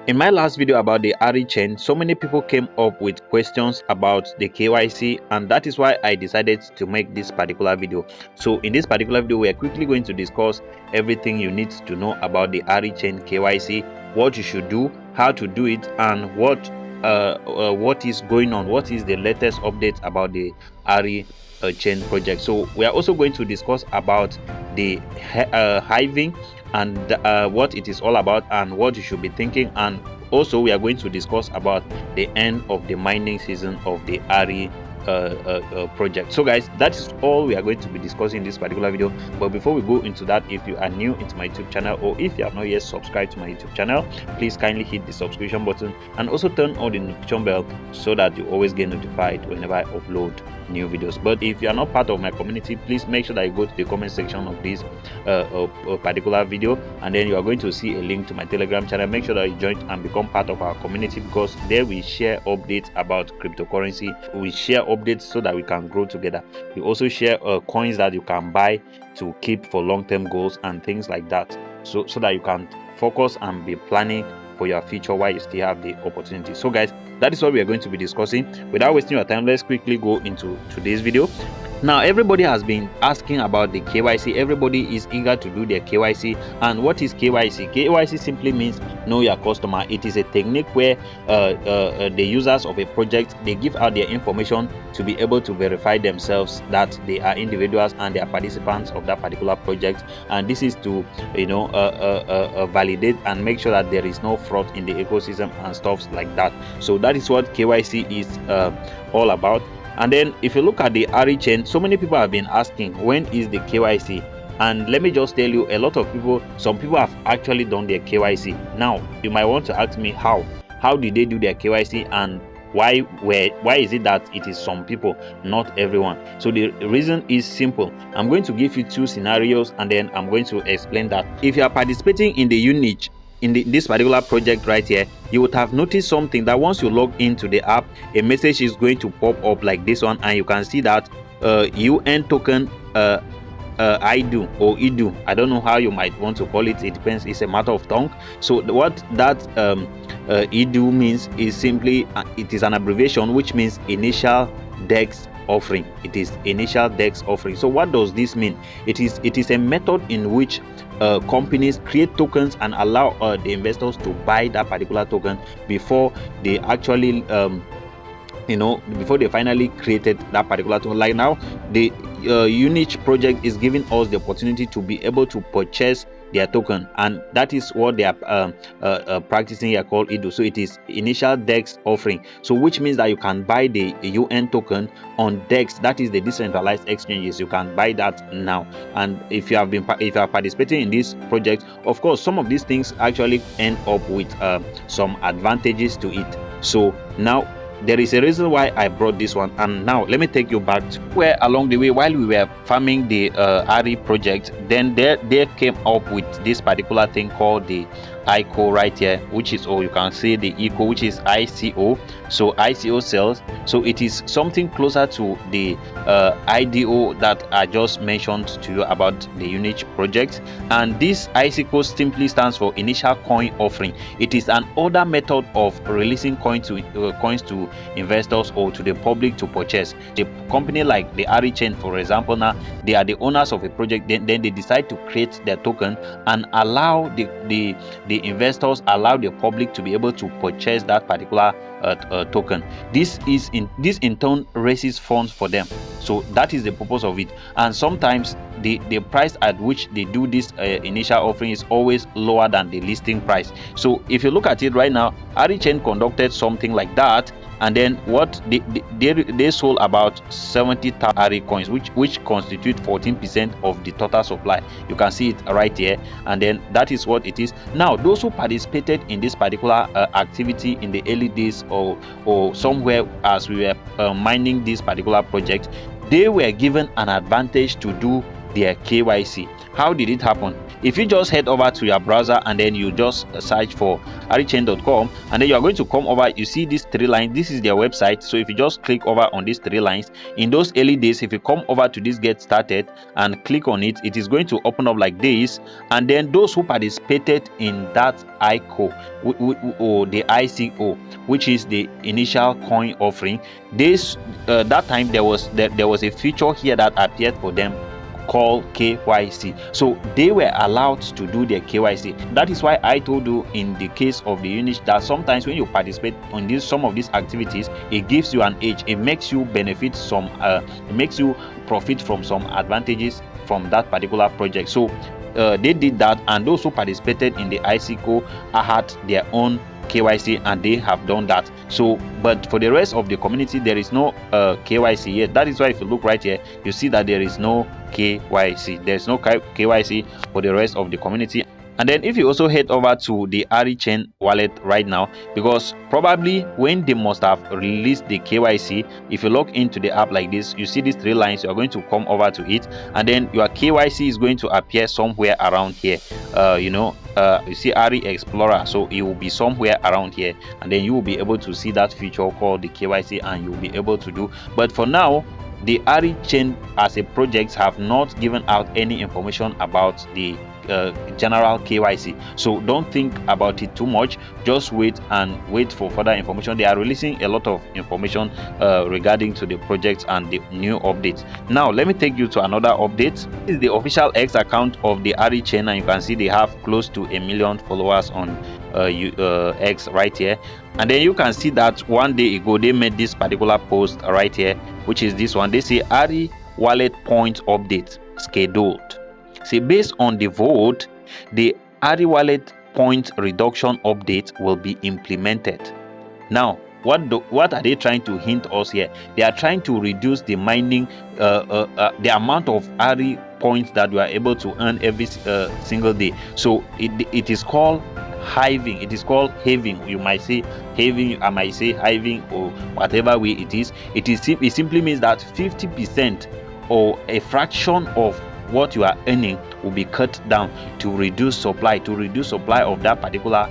In my last video about the Arichain, so many people came up with questions about the KYC, and that is why I decided to make this particular video. So in this particular video, we are quickly going to discuss everything you need to know about the Arichain KYC, what you should do, how to do it, and what is going on, what is the latest update about the Arichain project. So we are also going to discuss about the Halving and what it is all about and what you should be thinking, and also we are going to discuss about the end of the mining season of the Ari project. So guys, that is all we are going to be discussing in this particular video. But before we go into that, if you are new into my YouTube channel, or if you have not yet subscribed to my YouTube channel, please kindly hit the subscription button and also turn on the notification bell so that you always get notified whenever I upload new videos. But if you are not part of my community, please make sure that you go to the comment section of this particular video, and then you are going to see a link to my Telegram channel. Make sure that you join and become part of our community, because there we share updates about cryptocurrency. We share updates so that we can grow together. We also share coins that you can buy to keep for long-term goals and things like that, so that you can focus and be planning for your future while you still have the opportunity. So guys, that is what we are going to be discussing. Without wasting your time, let's quickly go into today's video. Now, everybody has been asking about the KYC. Everybody is eager to do their KYC. And what is KYC? KYC simply means know your customer. It is a technique where the users of a project, they give out their information to be able to verify themselves that they are individuals and they are participants of that particular project. And this is to, you know, validate and make sure that there is no fraud in the ecosystem and stuff like that. So that is what KYC is all about. And then if you look at the Arichain, so many people have been asking, when is the KYC? And let me just tell you, a lot of people, some people have actually done their KYC. Now you might want to ask me, how did they do their KYC, and why is it that it is some people, not everyone? So the reason is simple. I'm going to give you two scenarios, and then I'm going to explain that. If you are participating in the unit in this particular project right here, you would have noticed something, that once you log into the app, a message is going to pop up like this one, and you can see that UN token IDO or IDO, I don't know how you might want to call it, it depends, it's a matter of tongue. So what that IDO means is simply it is an abbreviation which means initial DEX offering. It is initial DEX offering. So what does this mean? It is a method in which companies create tokens and allow the investors to buy that particular token before they actually before they finally created that particular token. Like now, the Unity project is giving us the opportunity to be able to purchase their token, and that is what they are practicing here, called IDO. So it is initial DEX offering, so which means that you can buy the UN token on DEX, that is the decentralized exchanges. You can buy that now. And if you are participating in this project, of course some of these things actually end up with some advantages to it. So now there is a reason why I brought this one, and now let me take you back to where along the way while we were farming the Ari project, then they came up with this particular thing called the ICO right here, which is, or you can say the ICO, which is ICO. So ICO cells, so it is something closer to the IDO that I just mentioned to you about the Unity project. And this ICO simply stands for initial coin offering. It is an older method of releasing coins to investors or to the public to purchase. The company like the Arichain, for example, now they are the owners of a project, then they decide to create their token and allow the investors, allow the public to be able to purchase that particular token. This in turn raises funds for them. So that is the purpose of it. And sometimes the price at which they do this initial offering is always lower than the listing price. So if you look at it right now, Arichain conducted something like that, and then what they sold about 70,000 Ari coins, which constitute 14% of the total supply. You can see it right here, and then that is what it is. Now those who participated in this particular activity in the early days or somewhere as we were mining this particular project, they were given an advantage to do their KYC. How did it happen? If you just head over to your browser and then you just search for arichain.com, and then you are going to come over, you see these 3 lines. This is their website. So if you just click over on these 3 lines, in those early days, if you come over to this get started and click on it, it is going to open up like this. And then those who participated in that ICO or the ICO, which is the initial coin offering, this that time there was a feature here that appeared for them called KYC. So they were allowed to do their KYC. That is why I told you in the case of the unit that sometimes when you participate in some of these activities, it gives you an edge. It makes you benefit some it makes you profit from some advantages from that particular project. So they did that, and those who participated in the ICO had their own KYC, and they have done that. So but for the rest of the community, there is no KYC yet. That is why if you look right here, you see that there is no KYC. There is no KYC for the rest of the community. And then if you also head over to the Arichain wallet right now, because probably when they must have released the KYC, if you log into the app like this, you see these 3 lines, you are going to come over to it, and then your KYC is going to appear somewhere around here. You see Ari Explorer, so it will be somewhere around here, and then you will be able to see that feature called the KYC, and you will be able to do. But for now, the Arichain as a project have not given out any information about the general KYC, so don't think about it too much. Just wait for further information. They are releasing a lot of information regarding to the project and the new updates. Now let me take you to another update. This is the official X account of the Arichain, and you can see they have close to 1 million followers on X right here. And then you can see that one day ago they made this particular post right here, which is this one. They say Ari Wallet point update scheduled. See, based on the vote, the Ari Wallet point reduction update will be implemented. Now, what are they trying to hint us here? They are trying to reduce the mining, the amount of Ari points that we are able to earn every single day. So it is called Halving. It is called Halving. You might say Halving, I might say Halving, or whatever way it is. It simply means that 50% or a fraction of what you are earning will be cut down to reduce supply of that particular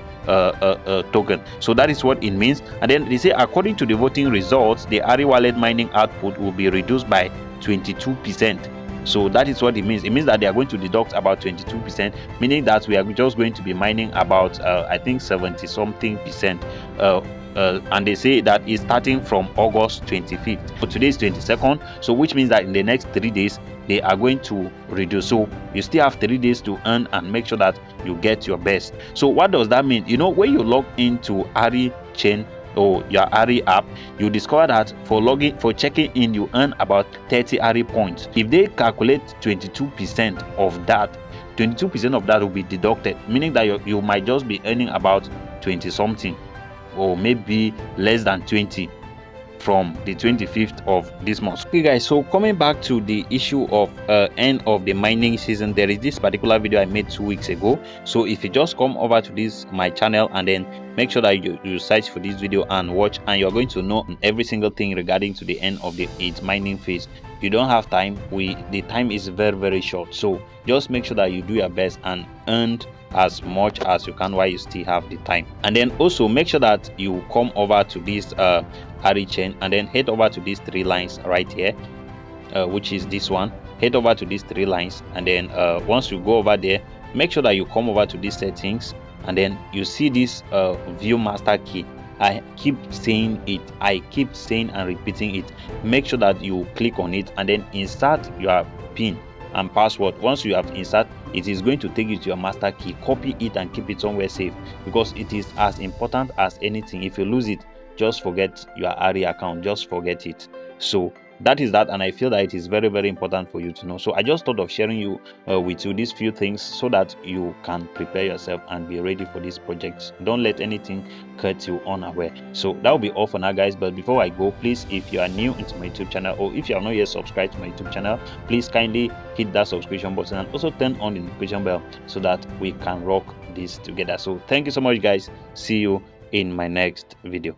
token. So that is what it means. And then they say according to the voting results, the Ari Wallet mining output will be reduced by 22%. So that is what it means. It means that they are going to deduct about 22%, meaning that we are just going to be mining about I think 70 something percent. And they say that it's starting from August 25th. So today is 22nd, so which means that in the next 3 days they are going to reduce. So you still have 3 days to earn and make sure that you get your best. So what does that mean? When you log into Arichain or your Ari app, you discover that for checking in, you earn about 30 Ari points. If they calculate 22% of that, 22% of that will be deducted, meaning that you might just be earning about 20 something, or maybe less than 20 from the 25th of this month. Okay guys, so coming back to the issue of end of the mining season, there is this particular video I made 2 weeks ago. So if you just come over to my channel and then make sure that you search for this video and watch, and you're going to know every single thing regarding to the end of its mining phase. If you don't have time, the time is very, very short, so just make sure that you do your best and earn as much as you can while you still have the time. And then also make sure that you come over to this Arichain and then head over to these 3 lines right here, which is this one. Head over to these 3 lines, and then once you go over there, make sure that you come over to these settings, and then you see this view master key. I keep saying it, I keep saying and repeating it. Make sure that you click on it and then insert your PIN and password. Once you have insert, it is going to take you to your master key. Copy it and keep it somewhere safe, because it is as important as anything. If you lose it, just forget your Ari account, just forget it. So that is that, and I feel that it is very, very important for you to know. So I just thought of sharing with you these few things so that you can prepare yourself and be ready for this project. Don't let anything cut you unaware. So that will be all for now guys, but before I go, please, if you are new into my YouTube channel, or if you are not yet subscribed to my YouTube channel, please kindly hit that subscription button and also turn on the notification bell so that we can rock this together. So thank you so much guys. See you in my next video.